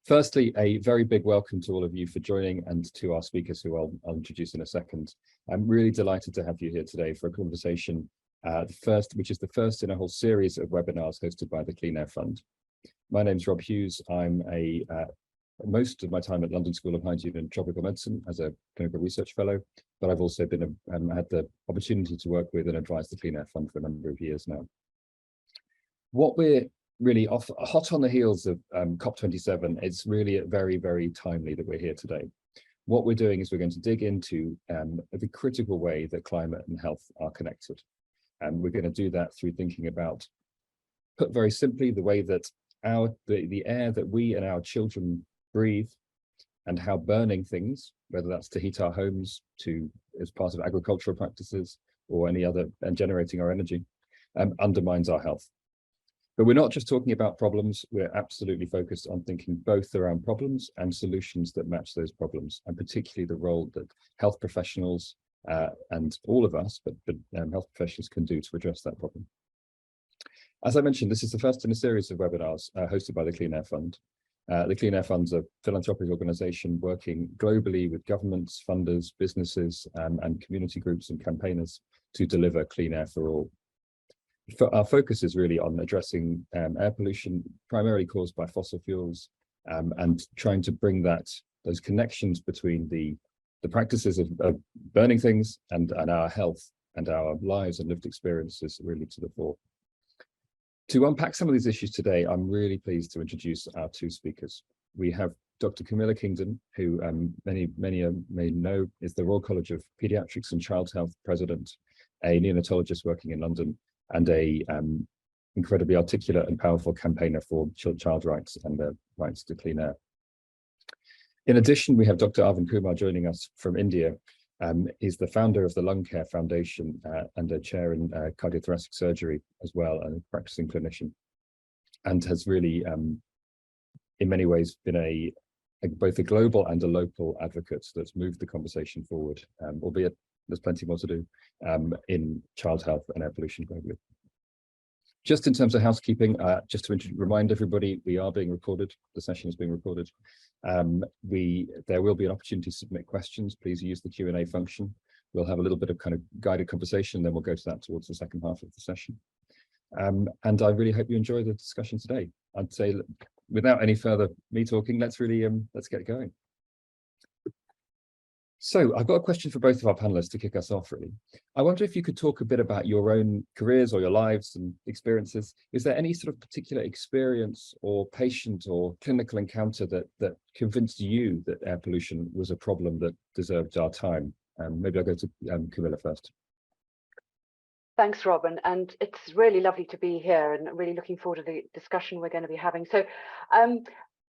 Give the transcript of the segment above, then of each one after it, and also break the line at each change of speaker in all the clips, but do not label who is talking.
Firstly, a very big welcome to all of you for joining, and to our speakers who I'll introduce in a second. I'm really delighted to have you here today for a conversation, which is the first in a whole series of webinars hosted by the Clean Air Fund. My name's Rob Hughes. I'm most of my time at London School of Hygiene and Tropical Medicine as a clinical research fellow, but I've also been had the opportunity to work with and advise the Clean Air Fund for a number of years now. What we're really hot on the heels of COP27, it's really very, very timely that we're here today. What we're doing is we're going to dig into the critical way that climate and health are connected. And we're going to do that through thinking about, put very simply, the way that the air that we and our children breathe, and how burning things, whether that's to heat our homes, as part of agricultural practices, or any other, and generating our energy, undermines our health. But we're not just talking about problems, we're absolutely focused on thinking both around problems and solutions that match those problems, and particularly the role that health professionals and all of us, but health professionals can do to address that problem. As I mentioned, this is the first in a series of webinars hosted by the Clean Air Fund. The Clean Air Fund's a philanthropic organisation working globally with governments, funders, businesses, and community groups and campaigners to deliver clean air for all. Our focus is really on addressing air pollution primarily caused by fossil fuels, and trying to bring those connections between the practices of burning things and our health and our lives and lived experiences really to the fore. To unpack some of these issues today, I'm really pleased to introduce our two speakers. We have Dr. Camilla Kingdon, who many may know is the Royal College of Paediatrics and Child Health President, a neonatologist working in London, and a incredibly articulate and powerful campaigner for child rights and their rights to clean air. In addition, we have Dr. Arvind Kumar joining us from India. He's the founder of the Lung Care Foundation and a chair in cardiothoracic surgery as well, and a practicing clinician, and has really, in many ways, been both a global and a local advocate that's moved the conversation forward, albeit there's plenty more to do in child health and air pollution globally. Just in terms of housekeeping, just to remind everybody, we are being recorded. The session is being recorded. There will be an opportunity to submit questions. Please use the Q&A function. We'll have a little bit of kind of guided conversation, then we'll go to that towards the second half of the session. And I really hope you enjoy the discussion today. I'd say, without any further me talking, let's get going. So I've got a question for both of our panelists to kick us off, really. I wonder if you could talk a bit about your own careers or your lives and experiences. Is there any sort of particular experience or patient or clinical encounter that convinced you that air pollution was a problem that deserved our time? Maybe I'll go to Camilla first.
Thanks, Robin, and it's really lovely to be here and really looking forward to the discussion we're going to be having. So,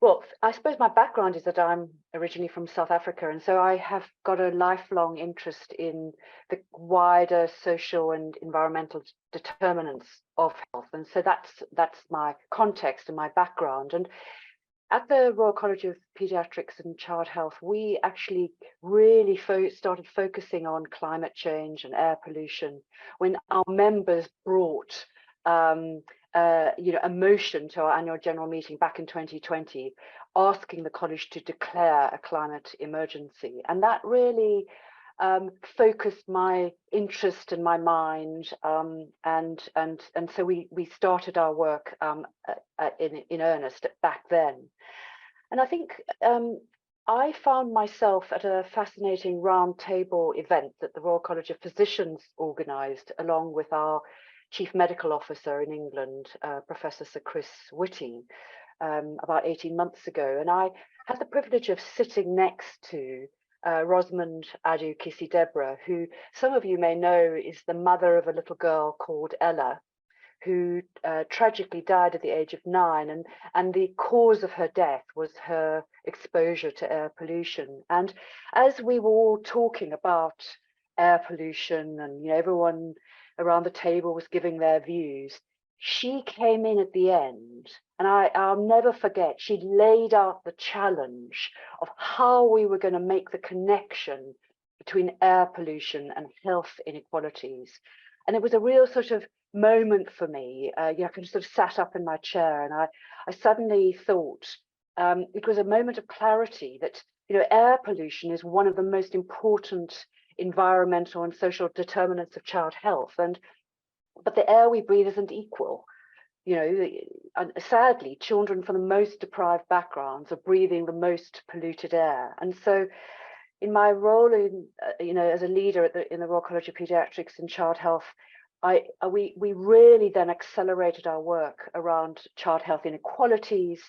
well, I suppose my background is that I'm originally from South Africa, and so I have got a lifelong interest in the wider social and environmental determinants of health, and so that's my context and my background. And at the Royal College of Paediatrics and Child Health, we actually really started focusing on climate change and air pollution when our members brought a motion to our annual general meeting back in 2020, asking the college to declare a climate emergency. And that really focused my interest and my mind, and so we started our work in earnest back then. And I think I found myself at a fascinating roundtable event that the Royal College of Physicians organised, along with our Chief Medical Officer in England, Professor Sir Chris Whitty, about 18 months ago. And I had the privilege of sitting next to Rosamond Adu-Kisi-Debrah, who some of you may know is the mother of a little girl called Ella, who tragically died at the age of 9. And the cause of her death was her exposure to air pollution. And as we were all talking about air pollution and everyone around the table was giving their views, she came in at the end, and I'll never forget, she laid out the challenge of how we were going to make the connection between air pollution and health inequalities. And it was a real sort of moment for me. I kind of sort of sat up in my chair, and I suddenly thought, it was a moment of clarity that, air pollution is one of the most important environmental and social determinants of child health. But the air we breathe isn't equal. And sadly, children from the most deprived backgrounds are breathing the most polluted air. And so in my role as a leader in the Royal College of Paediatrics in child health, we really then accelerated our work around child health inequalities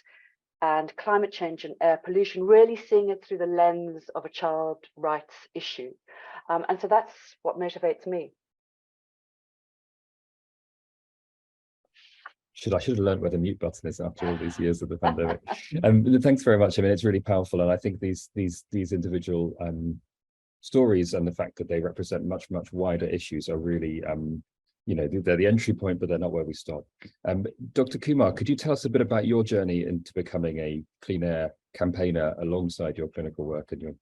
and climate change and air pollution, really seeing it through the lens of a child rights issue. And so that's what motivates me.
I should have learned where the mute button is after all these years of the pandemic. Thanks very much. I mean, it's really powerful, and I think these individual stories and the fact that they represent much wider issues are really, they're the entry point, but they're not where we stop. Dr. Kumar, could you tell us a bit about your journey into becoming a clean air campaigner alongside your clinical work and your?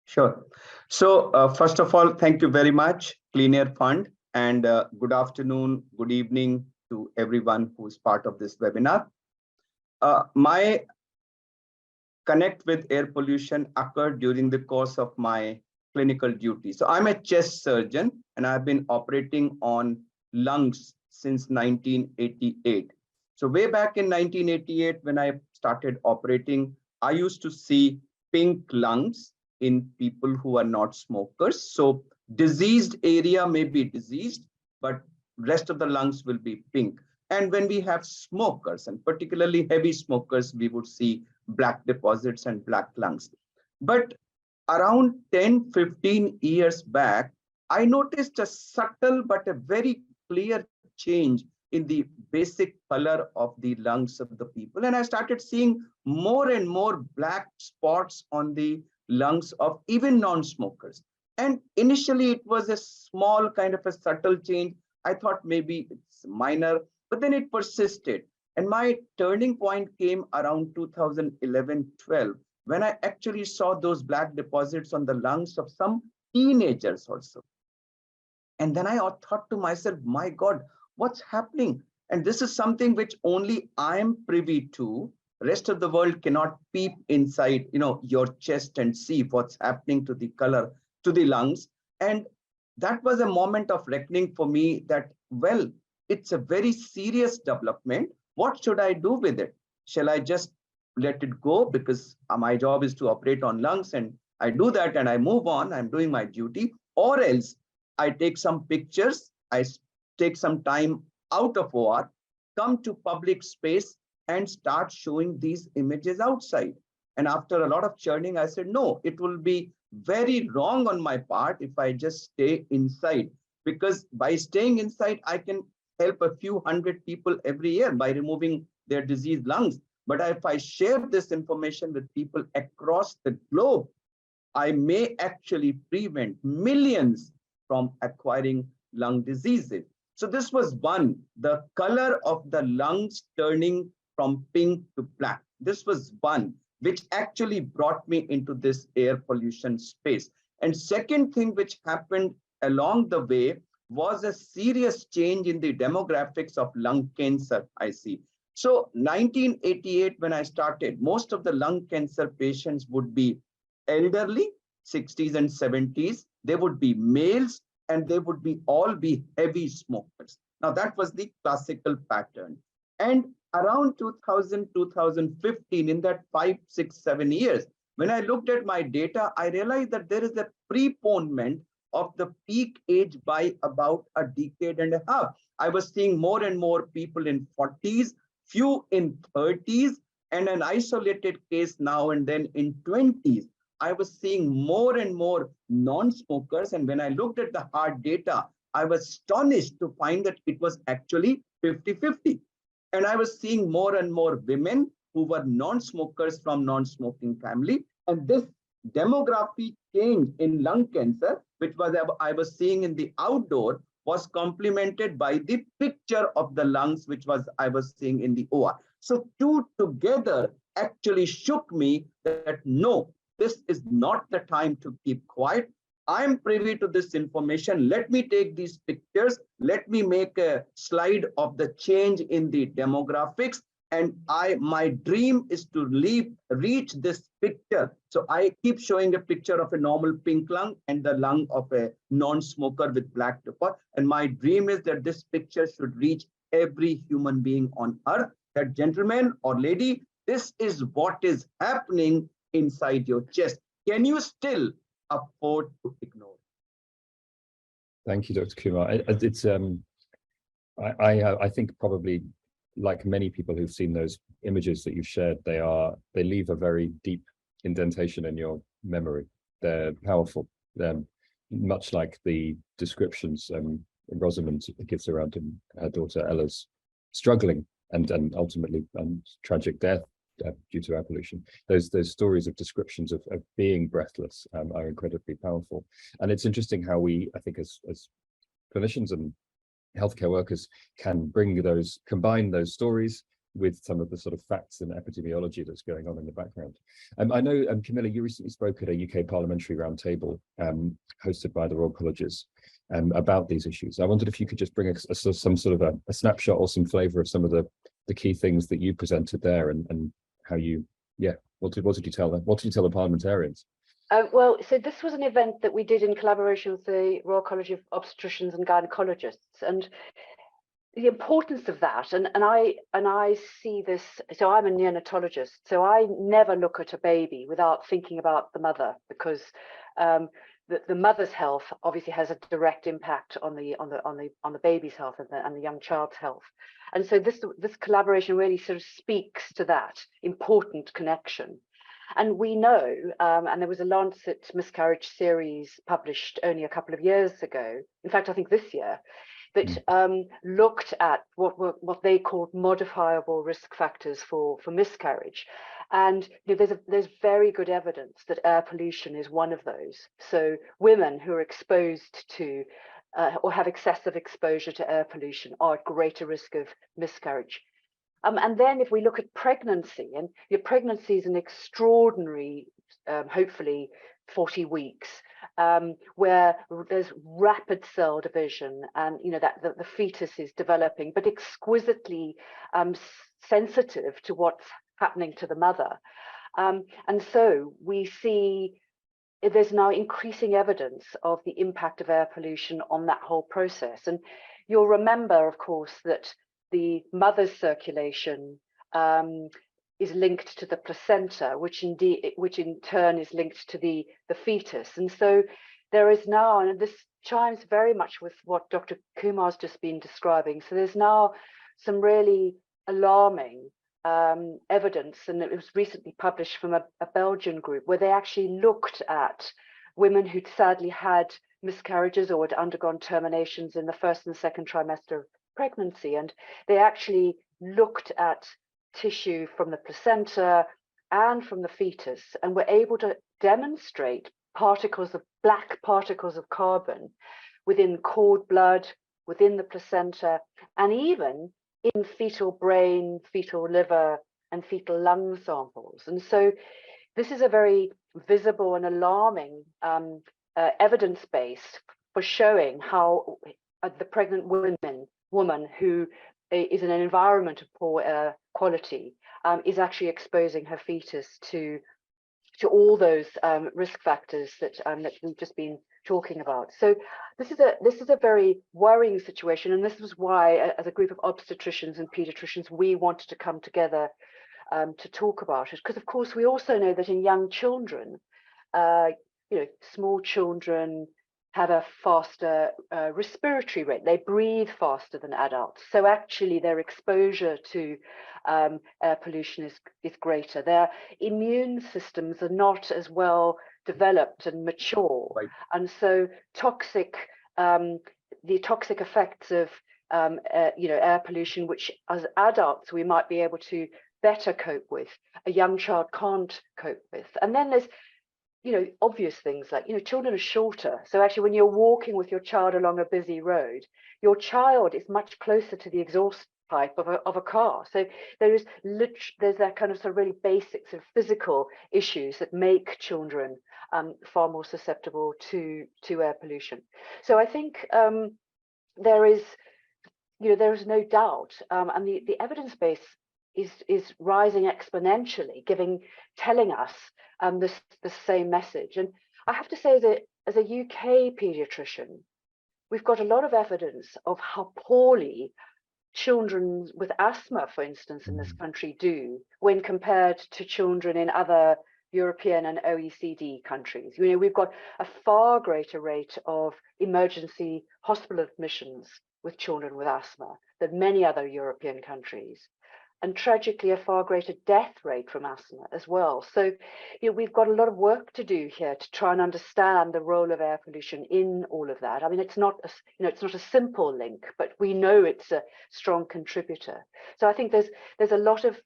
Sure. So first of all, thank you very much, Clean Air Fund, and good afternoon, good evening to everyone who is part of this webinar. My connect with air pollution occurred during the course of my clinical duty. So I'm a chest surgeon, and I've been operating on lungs since 1988. So way back in 1988, when I started operating, I used to see pink lungs in people who are not smokers. So diseased area may be diseased, but rest of the lungs will be pink. And when we have smokers, and particularly heavy smokers, we would see black deposits and black lungs. But around 10-15 years back, I noticed a subtle but a very clear change in the basic color of the lungs of the people. And I started seeing more and more black spots on the lungs of even non-smokers. And initially it was a small kind of a subtle change. I thought maybe it's minor, but then it persisted. And my turning point came around 2011-12, when I actually saw those black deposits on the lungs of some teenagers also. And then I thought to myself, my God, what's happening? And this is something which only I am privy to. Rest of the world cannot peep inside, your chest and see what's happening to the color, to the lungs. And that was a moment of reckoning for me that, well, it's a very serious development. What should I do with it? Shall I just let it go because my job is to operate on lungs and I do that and I move on, I'm doing my duty, or else I take some pictures, I take some time out of OR, come to public space and start showing these images outside. And after a lot of churning, I said, no, it will be very wrong on my part if I just stay inside, because by staying inside, I can help a few hundred people every year by removing their diseased lungs. But if I share this information with people across the globe, I may actually prevent millions from acquiring lung diseases. So this was one, the color of the lungs turning from pink to black. This was one, which actually brought me into this air pollution space. And second thing which happened along the way was a serious change in the demographics of lung cancer, I see. So 1988, when I started, most of the lung cancer patients would be elderly, 60s and 70s. They would be males, and they would be all be heavy smokers. Now that was the classical pattern. And around 2000, 2015, in that 5, 6, 7 years, when I looked at my data, I realized that there is a preponement of the peak age by about a decade and a half. I was seeing more and more people in 40s, few in 30s, and an isolated case now and then in 20s. I was seeing more and more non-smokers. And when I looked at the hard data, I was astonished to find that it was actually 50-50. And I was seeing more and more women who were non-smokers from non-smoking family. And this demography change in lung cancer, which was I was seeing in the outdoor, was complemented by the picture of the lungs, which was I was seeing in the OR. So two together actually shook me that no, this is not the time to keep quiet. I'm privy to this information. Let me take these pictures. Let me make a slide of the change in the demographics. and my dream is to reach this picture. So I keep showing a picture of a normal pink lung and the lung of a non-smoker with black pepper. And my dream is that this picture should reach every human being on earth, that gentleman or lady, this is what is happening inside your chest. Can you still afford to ignore?
Thank you, Dr. Kumar. I think probably, like many people who've seen those images that you've shared, they leave a very deep indentation in your memory. They're powerful. They're much like the descriptions Rosamund gives around her daughter Ella's struggling and ultimately tragic death due to air pollution. Those stories of descriptions of being breathless are incredibly powerful. And it's interesting how we, I think, as clinicians and healthcare workers can combine those stories with some of the sort of facts and epidemiology that's going on in the background. I know, Camilla, you recently spoke at a UK parliamentary roundtable hosted by the Royal Colleges about these issues. I wondered if you could just bring us some sort of a snapshot or some flavour of some of the key things that you presented there, and how you, what did you tell them? What did you tell the parliamentarians?
Well, so this was an event that we did in collaboration with the Royal College of Obstetricians and Gynecologists, and the importance of that, and I see this. So I'm a neonatologist, so I never look at a baby without thinking about the mother, because the mother's health obviously has a direct impact on the baby's health and the young child's health. And so this collaboration really sort of speaks to that important connection. And we know, and there was a Lancet miscarriage series published only a couple of years ago, in fact I think this year, that looked at what they called modifiable risk factors for miscarriage. And there's very good evidence that air pollution is one of those. So women who are exposed to or have excessive exposure to air pollution are at greater risk of miscarriage. And then if we look at pregnancy, and your pregnancy is an extraordinary, hopefully 40 weeks, where there's rapid cell division, and that the fetus is developing, but exquisitely sensitive to what's happening to the mother. And so we see there's now increasing evidence of the impact of air pollution on that whole process. And you'll remember, of course, that the mother's circulation is linked to the placenta, which in turn is linked to the fetus. And so there is now, and this chimes very much with what Dr. Kumar's just been describing, so there's now some really alarming evidence, and it was recently published from a Belgian group, where they actually looked at women who'd sadly had miscarriages or had undergone terminations in the first and second trimester of pregnancy, and they actually looked at tissue from the placenta and from the fetus, and were able to demonstrate black particles of carbon within cord blood, within the placenta, and even in fetal brain, fetal liver, and fetal lung samples. And so this is a very visible and alarming evidence base for showing how the pregnant woman who is in an environment of poor air quality is actually exposing her fetus to all those risk factors that we've just been talking about. So this is a very worrying situation, and this was why, as a group of obstetricians and pediatricians, we wanted to come together to talk about it. Because of course we also know that in young children, small children have a faster respiratory rate. They breathe faster than adults. So actually their exposure to air pollution is greater. Their immune systems are not as well developed and mature. Right. And so the toxic effects of air pollution, which as adults we might be able to better cope with, a young child can't cope with. And then there's obvious things like, children are shorter. So actually when you're walking with your child along a busy road, your child is much closer to the exhaust pipe of a car. So there's that kind of sort of really basic sort of physical issues that make children far more susceptible to air pollution. So I think there is no doubt, and the evidence base is rising exponentially, telling us the same message. And I have to say that as a UK paediatrician, we've got a lot of evidence of how poorly children with asthma, for instance, in this country do when compared to children in other European and OECD countries. You know, we've got a far greater rate of emergency hospital admissions with children with asthma than many other European countries, and tragically a far greater death rate from asthma as well. So, you know, we've got a lot of work to do here to try and understand the role of air pollution in all of that. I mean, it's not it's not a simple link, but we know it's a strong contributor. So I think there's a lot of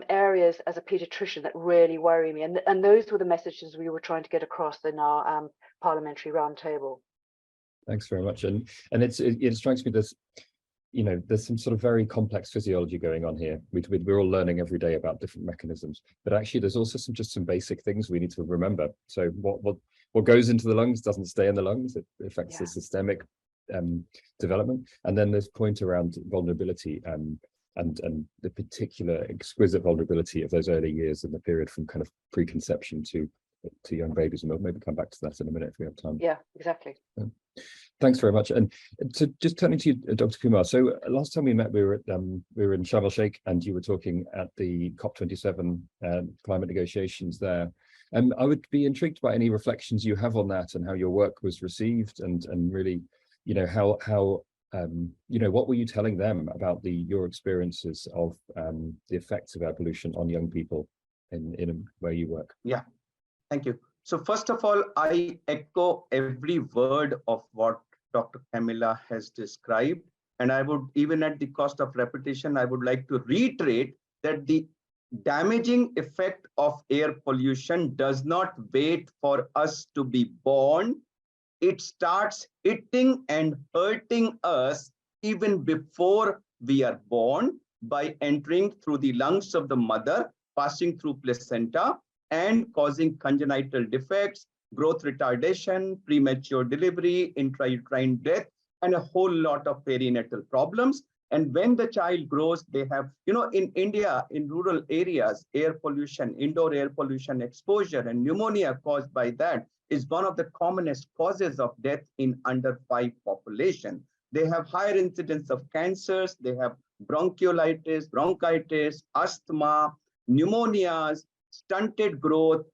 areas as a paediatrician that really worry me, and those were the messages we were trying to get across in our parliamentary roundtable.
Thanks very much. And it strikes me that, you know, there's some sort of very complex physiology going on here. We're all learning every day about different mechanisms, but actually there's also some basic things we need to remember. So what goes into the lungs doesn't stay in the lungs. It affects the systemic development. And then there's point around vulnerability and the particular exquisite vulnerability of those early years in the period from kind of preconception to young babies. And we'll maybe come back to that in a minute if we have time.
Yeah, exactly.
Thanks very much. And to just turning to you, Dr. Kumar. So last time we met, we were in Sharm el Sheikh, and you were talking at the COP27 climate negotiations there. And I would be intrigued by any reflections you have on that and how your work was received, and really, you know, how you know, what were you telling them about your experiences of the effects of air pollution on young people in where you work?
Yeah, thank you. So first of all, I echo every word of what Dr. Camilla has described. And I would, even at the cost of repetition, I would like to reiterate that the damaging effect of air pollution does not wait for us to be born. It starts hitting and hurting us even before we are born by entering through the lungs of the mother, passing through placenta, and causing congenital defects, growth retardation, premature delivery, intrauterine death, and a whole lot of perinatal problems. And when the child grows, they have, you know, in India, in rural areas, air pollution, indoor air pollution exposure and pneumonia caused by that is one of the commonest causes of death in under 5 population. They have higher incidence of cancers, they have bronchiolitis, bronchitis, asthma, pneumonias, stunted growth.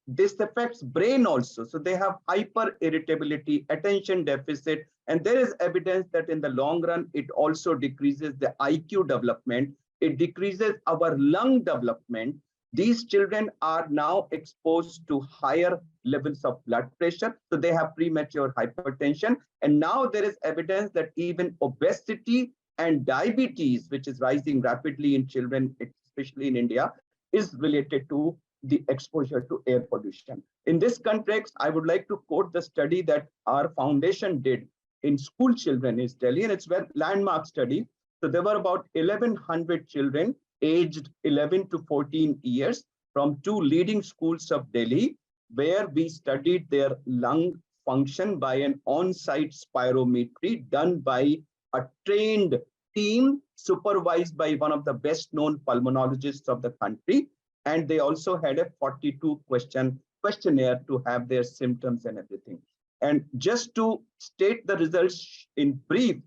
This affects brain also. So they have hyper irritability, attention deficit, and there is evidence that in the long run, it also decreases the IQ development. It decreases our lung development. These children are now exposed to higher levels of blood pressure. So they have premature hypertension. And now there is evidence that even obesity and diabetes, which is rising rapidly in children, especially in India, is related to the exposure to air pollution. In this context, I would like to quote the study that our foundation did in school children in Delhi, and it's a landmark study. So there were about 1,100 children aged 11 to 14 years from 2 leading schools of Delhi, where we studied their lung function by an on-site spirometry done by a trained team supervised by one of the best-known pulmonologists of the country. And they also had a 42-question questionnaire to have their symptoms and everything. And just to state the results in brief,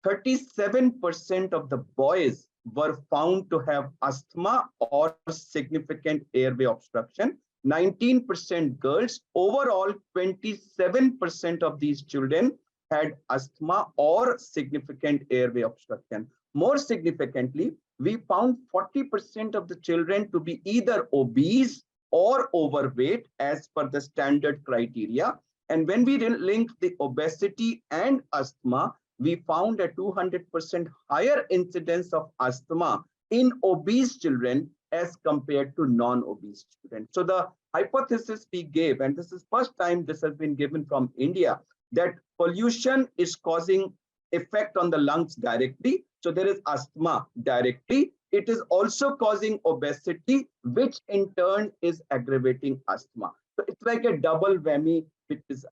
37% of the boys were found to have asthma or significant airway obstruction, 19% girls. Overall, 27% of these children had asthma or significant airway obstruction. More significantly, we found 40% of the children to be either obese or overweight as per the standard criteria. And when we linked the obesity and asthma, we found a 200% higher incidence of asthma in obese children as compared to non-obese children. So the hypothesis we gave, and this is first time this has been given from India, that pollution is causing effect on the lungs directly. So there is asthma directly. It is also causing obesity, which in turn is aggravating asthma. So it's like a double whammy, which is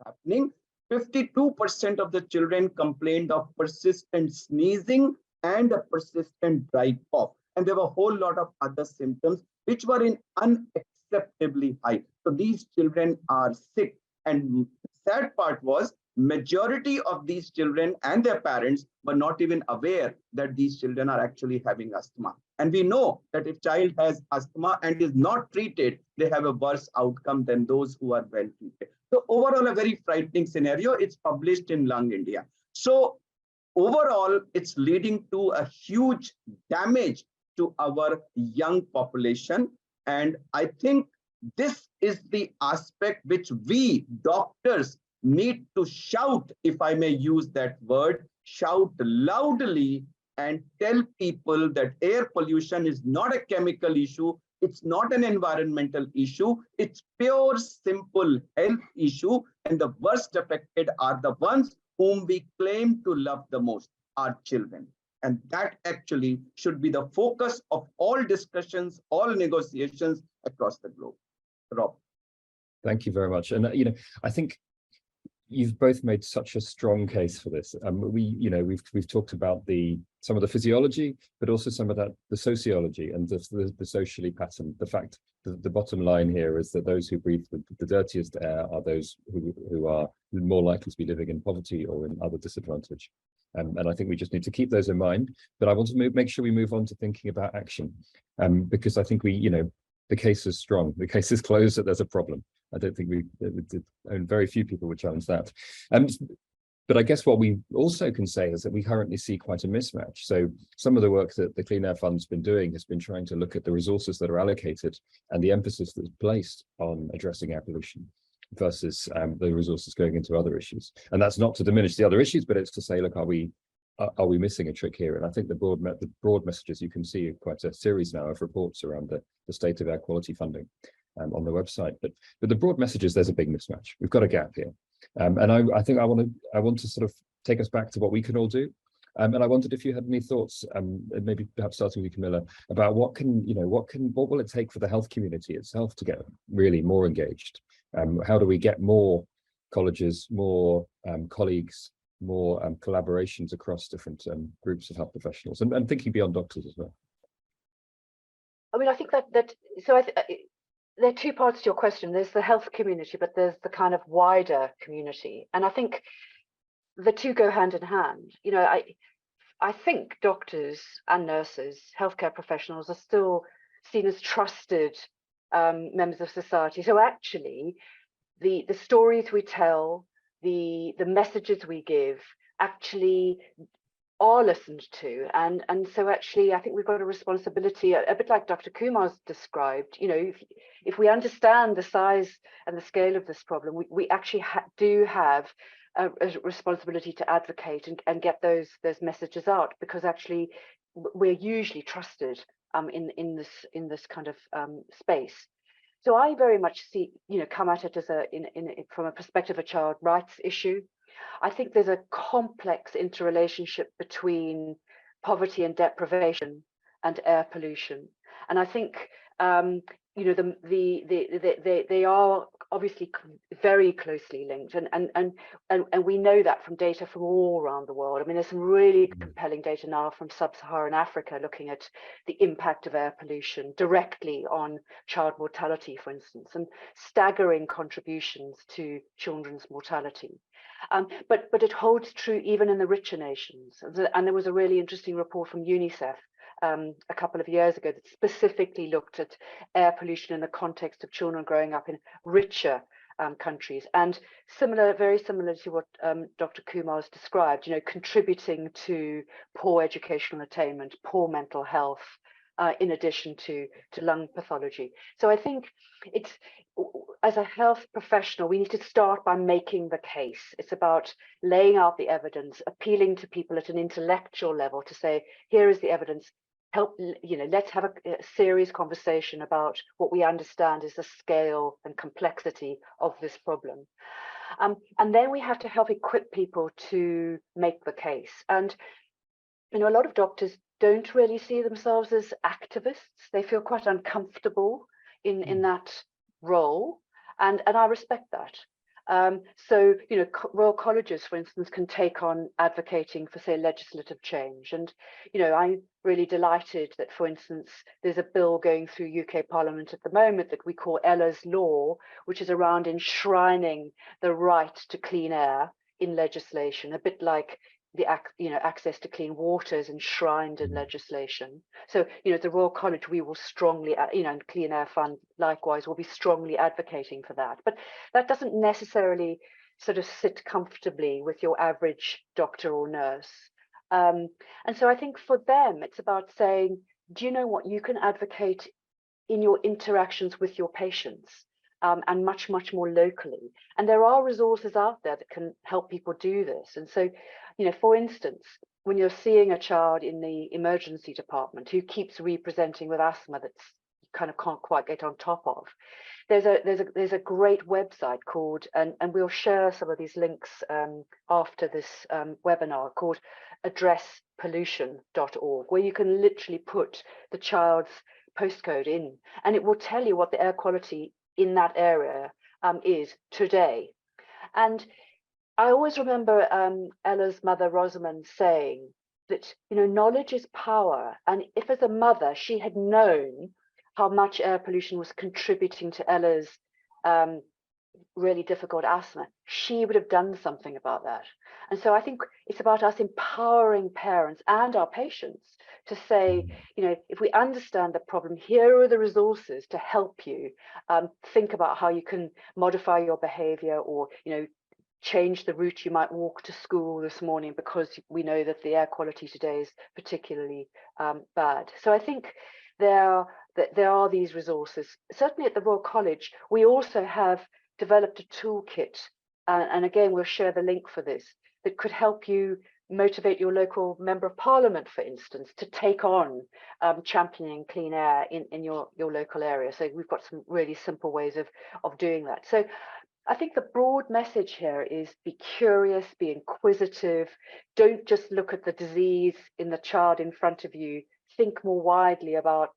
happening. 52% of the children complained of persistent sneezing and a persistent dry cough. And there were a whole lot of other symptoms which were in unacceptably high. So these children are sick. And sad part was majority of these children and their parents were not even aware that these children are actually having asthma. And we know that if child has asthma and is not treated, they have a worse outcome than those who are well treated. So overall, a very frightening scenario. It's published in Lung India. So overall, it's leading to a huge damage to our young population. And I think this is the aspect which we doctors need to shout, if I may use that word, shout loudly and tell people that air pollution is not a chemical issue. It's not an environmental issue. It's pure, simple health issue. And the worst affected are the ones whom we claim to love the most, our children. And that actually should be the focus of all discussions, all negotiations across the globe. Rob.
Thank you very much. And, I think you've both made such a strong case for this. We've talked about some of the physiology, but also some of the sociology and the socially pattern. The fact that the bottom line here is that those who breathe the dirtiest air are those who are more likely to be living in poverty or in other disadvantage. And I think we just need to keep those in mind. But I want to make sure we move on to thinking about action, because I think the case is strong. The case is closed that there's a problem. I don't think very few people would challenge that. But I guess what we also can say is that we currently see quite a mismatch. So some of the work that the Clean Air Fund's been doing has been trying to look at the resources that are allocated and the emphasis that's placed on addressing air pollution versus the resources going into other issues. And that's not to diminish the other issues, but it's to say, look, are we missing a trick here? And I think the broad messages, you can see quite a series now of reports around the state of air quality funding on the website. But the broad message is there's a big mismatch. We've got a gap here. And I think I want to sort of take us back to what we can all do. And I wondered if you had any thoughts, maybe perhaps starting with Camilla, about what will it take for the health community itself to get really more engaged? How do we get more colleges, more colleagues, more collaborations across different groups of health professionals, and thinking beyond doctors as well?
I mean, I think there are two parts to your question. There's the health community, but there's the kind of wider community. And I think the two go hand in hand. I think doctors and nurses, healthcare professionals, are still seen as trusted members of society. So actually, the stories we tell, the messages we give actually are listened to, and so actually I think we've got a responsibility, a bit like Dr. Kumar's described. If we understand the size and the scale of this problem, we actually do have a responsibility to advocate and get those messages out, because actually we're usually trusted in this kind of space. So I very much see, come at it as from a perspective of child rights issue. I think there's a complex interrelationship between poverty and deprivation and air pollution, and I think they are obviously very closely linked, and we know that from data from all around the world. I mean, there's some really compelling data now from sub-Saharan Africa looking at the impact of air pollution directly on child mortality, for instance, and staggering contributions to children's mortality. But it holds true even in the richer nations. And there was a really interesting report from UNICEF a couple of years ago that specifically looked at air pollution in the context of children growing up in richer countries, and very similar to what Dr. Kumar has described, contributing to poor educational attainment, poor mental health, in addition to lung pathology. So I think as a health professional, we need to start by making the case. It's about laying out the evidence, appealing to people at an intellectual level to say, here is the evidence. Let's have a serious conversation about what we understand is the scale and complexity of this problem. And then we have to help equip people to make the case. And a lot of doctors don't really see themselves as activists. They feel quite uncomfortable in that role, and I respect that. So, Royal Colleges, for instance, can take on advocating for, say, legislative change. And, I'm really delighted that, for instance, there's a bill going through UK Parliament at the moment that we call Ella's Law, which is around enshrining the right to clean air in legislation, a bit like the access to clean water is enshrined in legislation. So, at the Royal College, we will strongly, and Clean Air Fund likewise will be strongly advocating for that. But that doesn't necessarily sort of sit comfortably with your average doctor or nurse. And so I think for them, it's about saying, do you know what, you can advocate in your interactions with your patients. And much, much more locally. And there are resources out there that can help people do this. And so, for instance, when you're seeing a child in the emergency department who keeps representing with asthma that's you kind of can't quite get on top of, there's a great website called, and we'll share some of these links after this webinar, called addresspollution.org, where you can literally put the child's postcode in, and it will tell you what the air quality in that area is today. And I always remember Ella's mother Rosamond saying that knowledge is power, and if as a mother she had known how much air pollution was contributing to Ella's really difficult asthma, she would have done something about that. And so I think it's about us empowering parents and our patients to say, if we understand the problem, here are the resources to help you think about how you can modify your behavior, or change the route you might walk to school this morning, because we know that the air quality today is particularly bad. So I think there are these resources. Certainly at the Royal College, we also have developed a toolkit, and again, we'll share the link for this, that could help you motivate your local member of parliament, for instance, to take on championing clean air in your local area. So we've got some really simple ways of doing that. So I think the broad message here is be curious, be inquisitive, don't just look at the disease in the child in front of you, think more widely about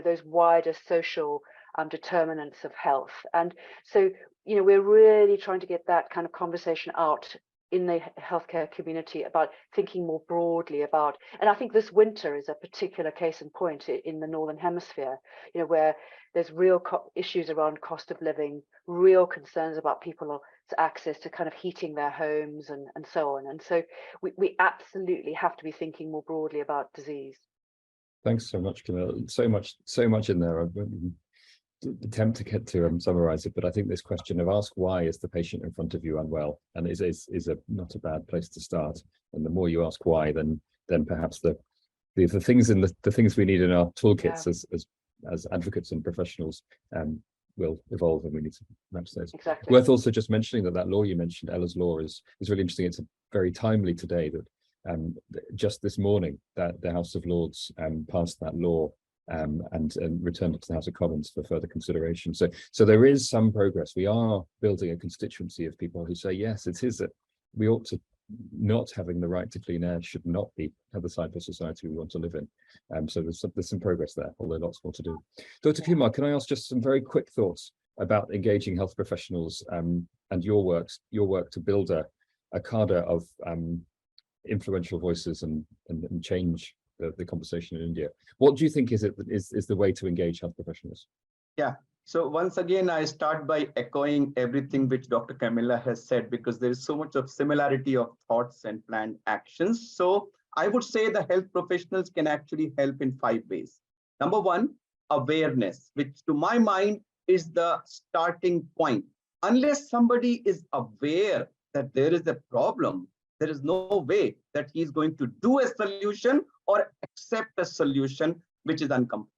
those wider social determinants of health. And so we're really trying to get that kind of conversation out in the healthcare community about thinking more broadly about, and I think this winter is a particular case in point in the Northern Hemisphere, where there's real issues around cost of living, real concerns about people's access to kind of heating their homes and so on. And so we absolutely have to be thinking more broadly about disease.
Thanks so much, Camille. So much in there. I won't attempt to get to summarize it, but I think this question of ask why is the patient in front of you unwell, and is not a bad place to start. And the more you ask why, then perhaps the things in the things we need in our toolkits as advocates and professionals will evolve, and we need to match those.
Exactly.
Worth also just mentioning that law you mentioned, Ella's Law, is really interesting. It's very timely today that just this morning that the House of Lords passed that law and returned it to the House of Commons for further consideration. So there is some progress. We are building a constituency of people who say, yes, it is that we ought to not having the right to clean air should not be the type of society we want to live in. So there's some progress there, although lots more to do. Dr. Kumar, can I ask just some very quick thoughts about engaging health professionals and your work to build a cadre of influential voices and change the conversation in India? What do you think is the way to engage health professionals?
Yeah. So once again, I start by echoing everything which Dr. Camilla has said, because there is so much of similarity of thoughts and planned actions. So I would say the health professionals can actually help in 5 ways. Number one, awareness, which to my mind is the starting point. Unless somebody is aware that there is a problem, there is no way that he is going to do a solution or accept a solution which is uncomfortable.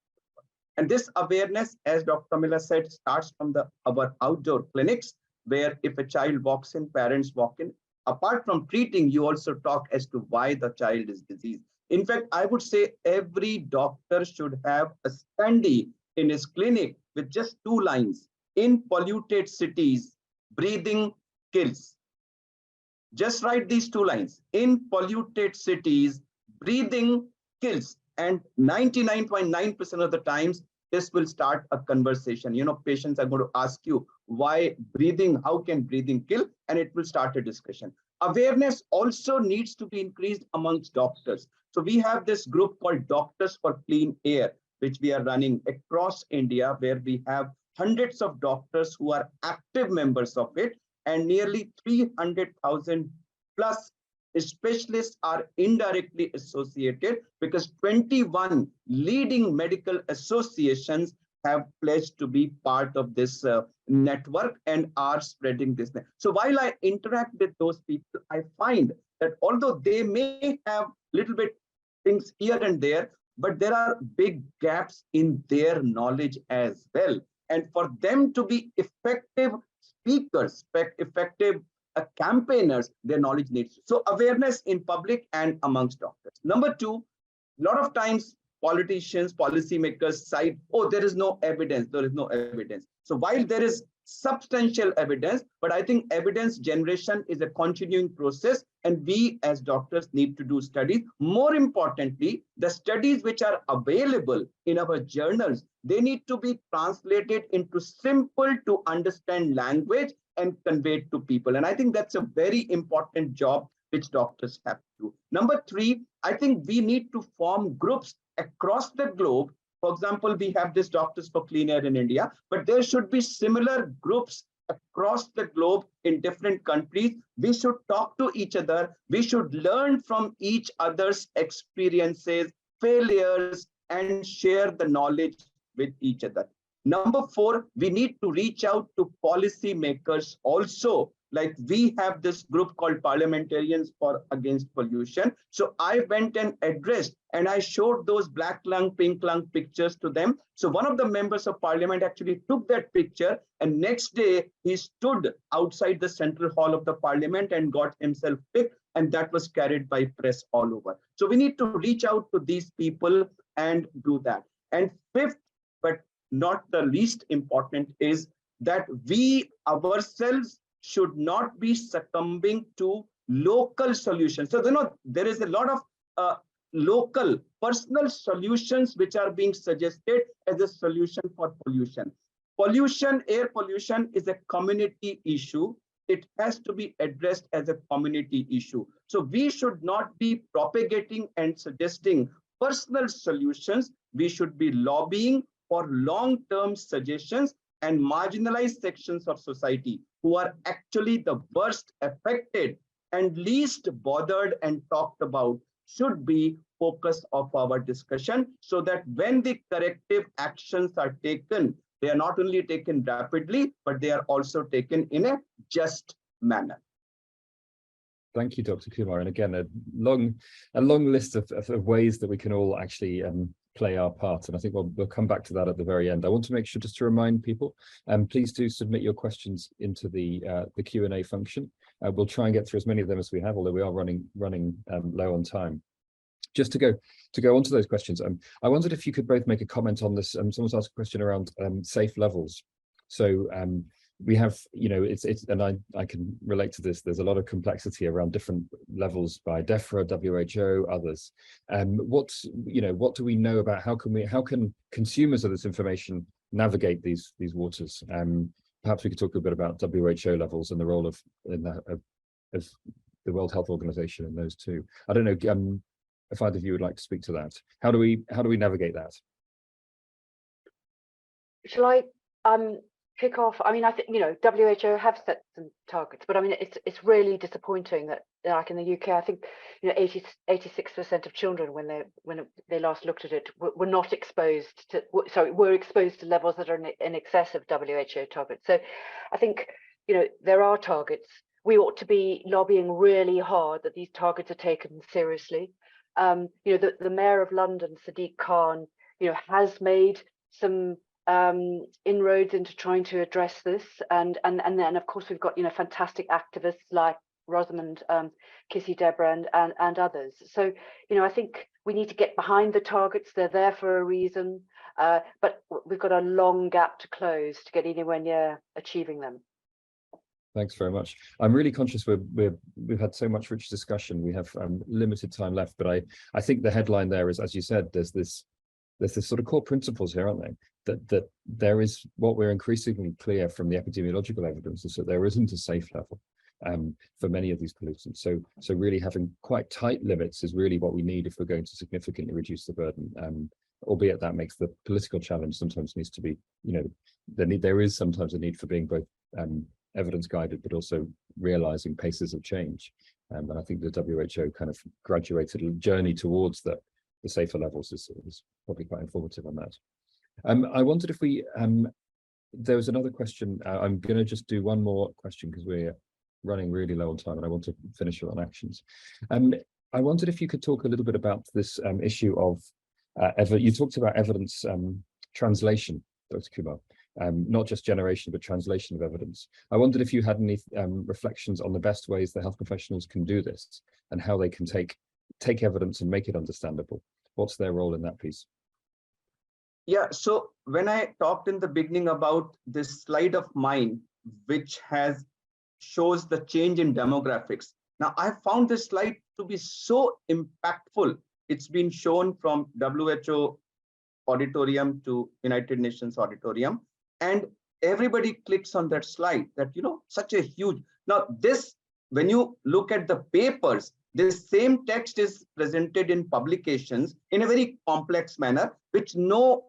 And this awareness, as Dr. Camilla said, starts from our outdoor clinics, where if a child walks in, parents walk in. Apart from treating, you also talk as to why the child is diseased. In fact, I would say every doctor should have a standee in his clinic with just 2 lines. In polluted cities, breathing kills. Just write these 2 lines. In polluted cities, breathing kills. And 99.9% of the times, this will start a conversation. You know, patients are going to ask you why breathing, how can breathing kill? And it will start a discussion. Awareness also needs to be increased amongst doctors. So we have this group called Doctors for Clean Air, which we are running across India, where we have hundreds of doctors who are active members of it, and nearly 300,000 plus specialists are indirectly associated, because 21 leading medical associations have pledged to be part of this network and are spreading this. So while I interact with those people, I find that although they may have little bit things here and there, but there are big gaps in their knowledge as well. And for them to be effective speakers, effective campaigners, their knowledge needs. So awareness in public and amongst doctors. Number two, a lot of times politicians, policymakers cite, oh, there is no evidence, there is no evidence. So while there is substantial evidence, but I think evidence generation is a continuing process, and we as doctors need to do studies. More importantly, the studies which are available in our journals, they need to be translated into simple to understand language and conveyed to people. And I think that's a very important job which doctors have to do. Number three, I think we need to form groups across the globe. For example, we have this Doctors for Clean Air in India, but there should be similar groups across the globe in different countries. We should talk to each other. We should learn from each other's experiences, failures, and share the knowledge with each other. Number four, we need to reach out to policymakers also. Like we have this group called Parliamentarians for Against Pollution. So I went and addressed, and I showed those black lung, pink lung pictures to them. So one of the members of parliament actually took that picture, and next day he stood outside the central hall of the parliament and got himself picked, and that was carried by press all over. So we need to reach out to these people and do that. And fifth, but not the least important, is that we ourselves should not be succumbing to local solutions. So, there is a lot of local personal solutions which are being suggested as a solution for pollution. Pollution, air pollution, is a community issue. It has to be addressed as a community issue. So we should not be propagating and suggesting personal solutions. We should be lobbying for long-term suggestions, and marginalized sections of society who are actually the worst affected and least bothered and talked about should be focus of our discussion, so that when the corrective actions are taken, they are not only taken rapidly, but they are also taken in a just manner.
Thank you, Dr. Kumar. And again, a long list of ways that we can all actually play our part. And I think we'll come back to that at the very end. I want to make sure just to remind people, please do submit your questions into the Q&A function. We'll try and get through as many of them as we have, although we are running low on time. Just to go on to those questions, I wondered if you could both make a comment on this. Someone's asked a question around safe levels. So we have, it's and I can relate to this. There's a lot of complexity around different levels by DEFRA, WHO, others. What do we know about how can consumers of this information navigate these waters? Perhaps we could talk a bit about WHO levels and the role of the World Health Organization in those two. I don't know if either of you would like to speak to that. How do we navigate that?
Shall I kick off? I mean, I think WHO have set some targets, but I mean it's really disappointing that, like in the UK, I think 86% of children when they last looked at it were not exposed to were exposed to levels that are in excess of WHO targets. So I think there are targets. We ought to be lobbying really hard that these targets are taken seriously. The Mayor of London, Sadiq Khan, has made some inroads into trying to address this, and then of course we've got fantastic activists like Rosamund Kissy-Debrah and others. So I think we need to get behind the targets. They're there for a reason, but we've got a long gap to close to get anywhere near achieving them.
Thanks very much. I'm really conscious we've had so much rich discussion. We have limited time left, but I think the headline there is, as you said, there's this there's this sort of core principles here, aren't they? That there is, what we're increasingly clear from the epidemiological evidence is that there isn't a safe level for many of these pollutants. So really having quite tight limits is really what we need if we're going to significantly reduce the burden. Albeit that makes the political challenge sometimes needs to be, there is sometimes a need for being both evidence guided, but also realizing paces of change. And I think the WHO kind of graduated journey towards the safer levels is probably quite informative on that. I wondered if there was another question. I'm going to just do one more question because we're running really low on time and I want to finish it on actions. I wondered if you could talk a little bit about this issue of you talked about evidence translation, Dr. Kumar, not just generation, but translation of evidence. I wondered if you had any reflections on the best ways that health professionals can do this and how they can take evidence and make it understandable. What's their role in that piece?
Yeah, so when I talked in the beginning about this slide of mine, which shows the change in demographics. Now, I found this slide to be so impactful. It's been shown from WHO auditorium to United Nations auditorium, and everybody clicks on that slide that, such a huge. Now, this, when you look at the papers, this same text is presented in publications in a very complex manner, which no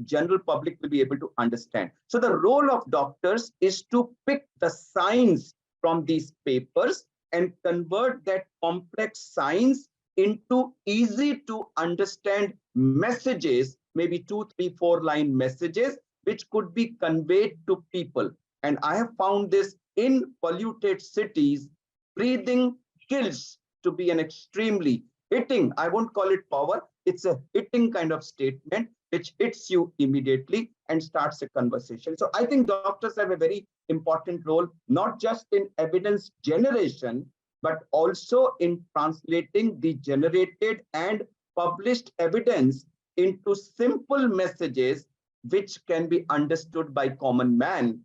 general public will be able to understand. So the role of doctors is to pick the science from these papers and convert that complex science into easy to understand messages, maybe 2, 3, 4-line messages, which could be conveyed to people. And I have found this in polluted cities, breathing kills to be an extremely hitting, I won't call it power, it's a hitting kind of statement, which hits you immediately and starts a conversation. So I think doctors have a very important role, not just in evidence generation, but also in translating the generated and published evidence into simple messages which can be understood by common man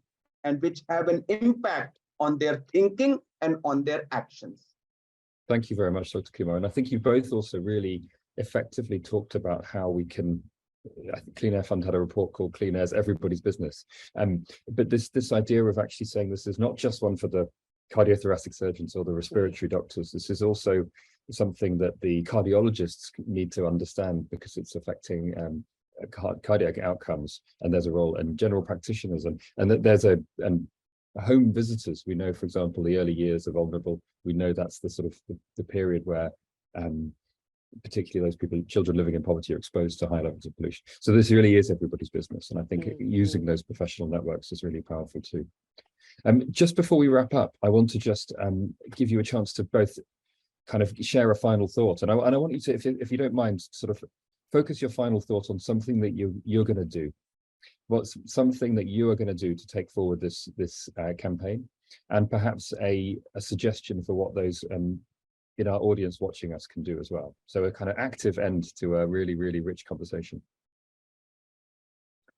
and which have an impact on their thinking and on their actions.
Thank you very much, Dr. Kumar. And I think you both also really effectively talked about how we can, I think Clean Air Fund had a report called Clean Air's Everybody's Business. But this idea of actually saying this is not just one for the cardiothoracic surgeons or the respiratory doctors. This is also something that the cardiologists need to understand because it's affecting cardiac outcomes, and there's a role in general practitioners and that there's and home visitors. We know, for example, the early years are vulnerable. We know that's the sort of the period where particularly those children living in poverty, are exposed to high levels of pollution. So this really is everybody's business. And I think using those professional networks is really powerful too. Just before we wrap up, I want to just give you a chance to both kind of share a final thought. And I want you to, if you don't mind, sort of focus your final thought on something that you're going to do. What's something that you are going to do to take forward this campaign, and perhaps a suggestion for what those in our audience watching us can do as well. So a kind of active end to a really, really rich conversation.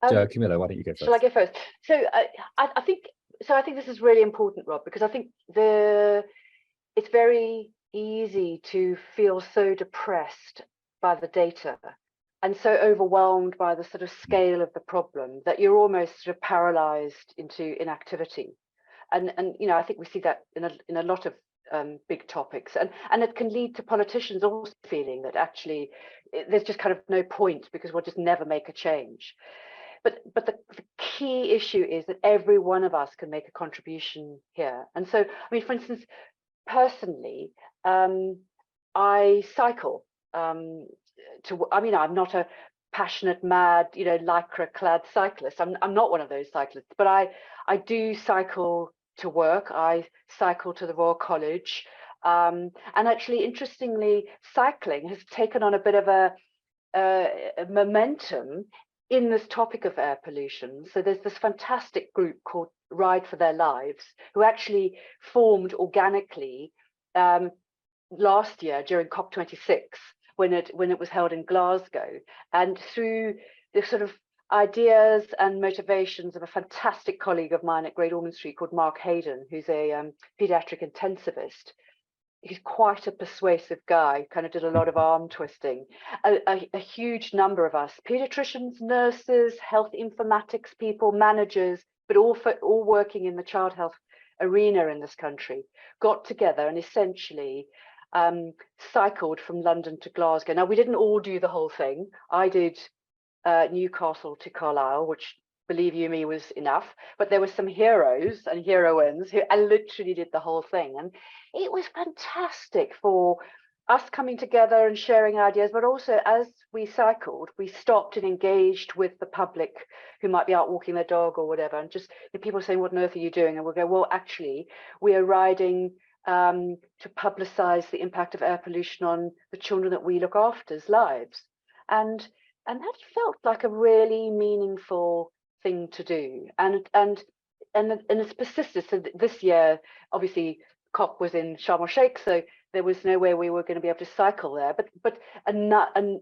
Camilla, why don't you go first?
Shall I go first? So I think this is really important, Rob, because I think it's very easy to feel so depressed by the data and so overwhelmed by the sort of scale of the problem that you're almost sort of paralyzed into inactivity. And I think we see that in a lot of big topics, and it can lead to politicians also feeling that actually there's just kind of no point because we'll just never make a change. But the key issue is that every one of us can make a contribution here. And so, I mean, for instance, personally, I cycle. I'm not a passionate, mad, lycra-clad cyclist. I'm not one of those cyclists, but I do cycle to work. I cycle to the Royal College. And actually, interestingly, cycling has taken on a bit of a momentum in this topic of air pollution. So there's this fantastic group called Ride for Their Lives, who actually formed organically last year during COP26, when it was held in Glasgow. And through the sort of ideas and motivations of a fantastic colleague of mine at Great Ormond Street called Mark Hayden, who's a paediatric intensivist, he's quite a persuasive guy, kind of did a lot of arm twisting. A huge number of us, pediatricians, nurses, health informatics people, managers, but all working in the child health arena in this country, got together and essentially cycled from London to Glasgow. Now, we didn't all do the whole thing. I did Newcastle to Carlisle, which, believe you me, was enough, but there were some heroes and heroines who literally did the whole thing, and it was fantastic for us coming together and sharing ideas. But also, as we cycled, we stopped and engaged with the public who might be out walking their dog or whatever, and just people saying, what on earth are you doing? And we'll go, well, actually we are riding to publicize the impact of air pollution on the children that we look after's lives, and that felt like a really meaningful thing to do, and it's persisted. So this year, obviously, COP was in Sharm el Sheikh, so there was no way we were going to be able to cycle there. But a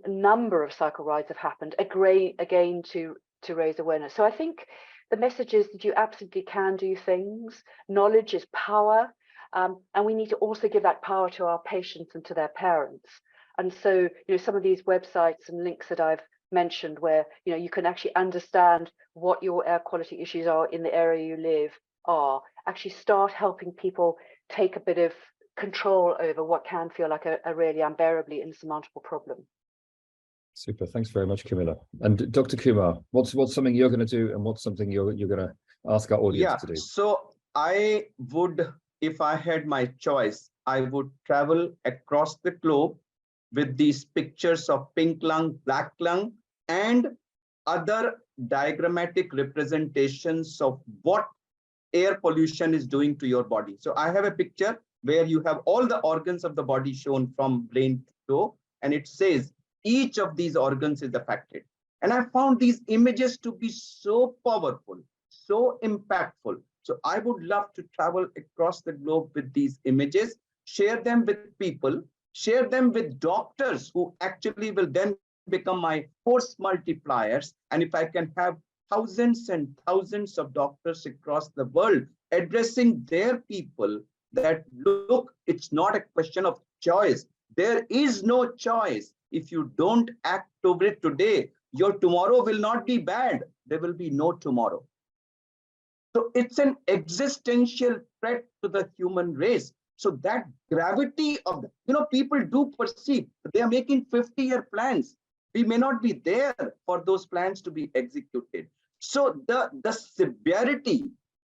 number of cycle rides have happened again to raise awareness. So I think the message is that you absolutely can do things. Knowledge is power, and we need to also give that power to our patients and to their parents. And so, some of these websites and links that I've mentioned, where you can actually understand what your air quality issues are in the area you live, actually start helping people take a bit of control over what can feel like a really unbearably insurmountable problem.
Super, thanks very much, Camilla. And Dr. Kumar, what's something you're going to do, and what's something you're going to ask our audience to do?
So I would, if I had my choice, I would travel across the globe with these pictures of pink lung, black lung, and other diagrammatic representations of what air pollution is doing to your body. So I have a picture where you have all the organs of the body shown from brain to toe, and it says each of these organs is affected. And I found these images to be so powerful, so impactful. So I would love to travel across the globe with these images, share them with people, share them with doctors who actually will then become my force multipliers. And if I can have thousands and thousands of doctors across the world addressing their people that, look, it's not a question of choice. There is no choice. If you don't act over it today, your tomorrow will not be bad. There will be no tomorrow. So it's an existential threat to the human race. So that gravity of, people do perceive, they are making 50-year plans. We may not be there for those plans to be executed. So the severity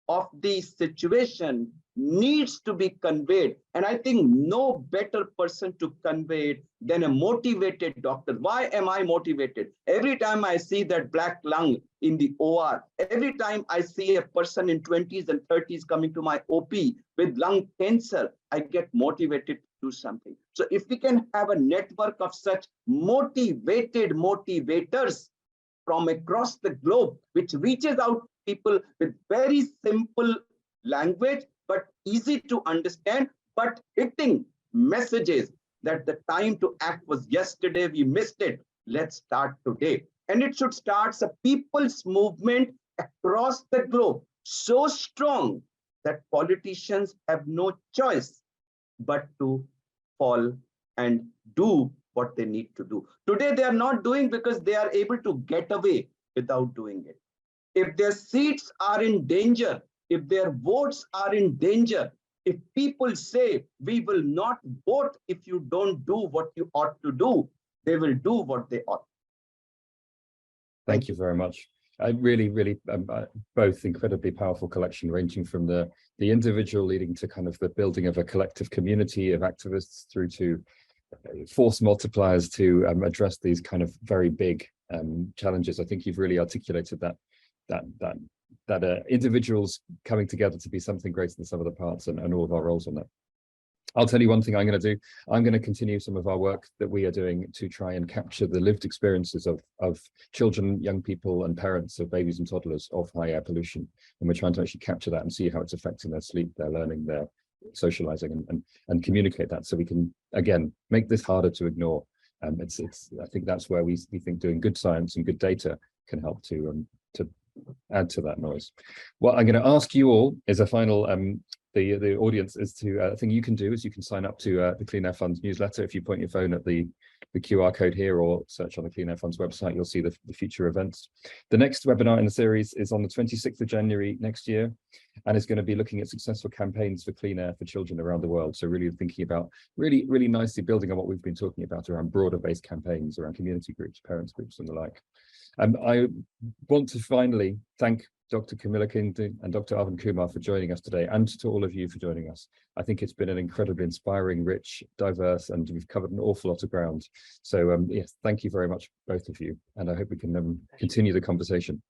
of the situation needs to be conveyed. And I think no better person to convey it than a motivated doctor. Why am I motivated? Every time I see that black lung in the OR, every time I see a person in 20s and 30s coming to my OP with lung cancer, I get motivated to do something. So if we can have a network of such motivated motivators from across the globe, which reaches out to people with very simple language, but easy to understand, but hitting messages that the time to act was yesterday, we missed it. Let's start today. And it should start a people's movement across the globe, so strong that politicians have no choice but to fall and do what they need to do. Today, they are not doing because they are able to get away without doing it. If their seats are in danger, if their votes are in danger, if people say, we will not vote if you don't do what you ought to do, they will do what they ought.
Thank you very much. I really, both incredibly powerful collection, ranging from the individual leading to kind of the building of a collective community of activists through to force multipliers to address these kind of very big challenges. I think you've really articulated that individuals coming together to be something greater than some of the parts, and all of our roles on that. I'll tell you one thing I'm going to do. I'm going to continue some of our work that we are doing to try and capture the lived experiences of children, young people, and parents of babies and toddlers of high air pollution. And we're trying to actually capture that and see how it's affecting their sleep, their learning, their socializing, and communicate that, so we can, again, make this harder to ignore. I think that's where we think doing good science and good data can help to add to that noise. What I'm going to ask you all is a final the audience is to thing you can do is you can sign up to the Clean Air Fund's newsletter. If you point your phone at the QR code here or search on the Clean Air Fund's website, you'll see the future events. The next webinar in the series is on the 26th of January next year, and is going to be looking at successful campaigns for clean air for children around the world. So really thinking about really nicely building on what we've been talking about around broader based campaigns around community groups, parents groups and the like. I want to finally thank Dr. Camilla Kingdon and Dr. Arvind Kumar for joining us today, and to all of you for joining us. I think it's been an incredibly inspiring, rich, diverse, and we've covered an awful lot of ground. So yes, thank you very much, both of you, and I hope we can continue the conversation.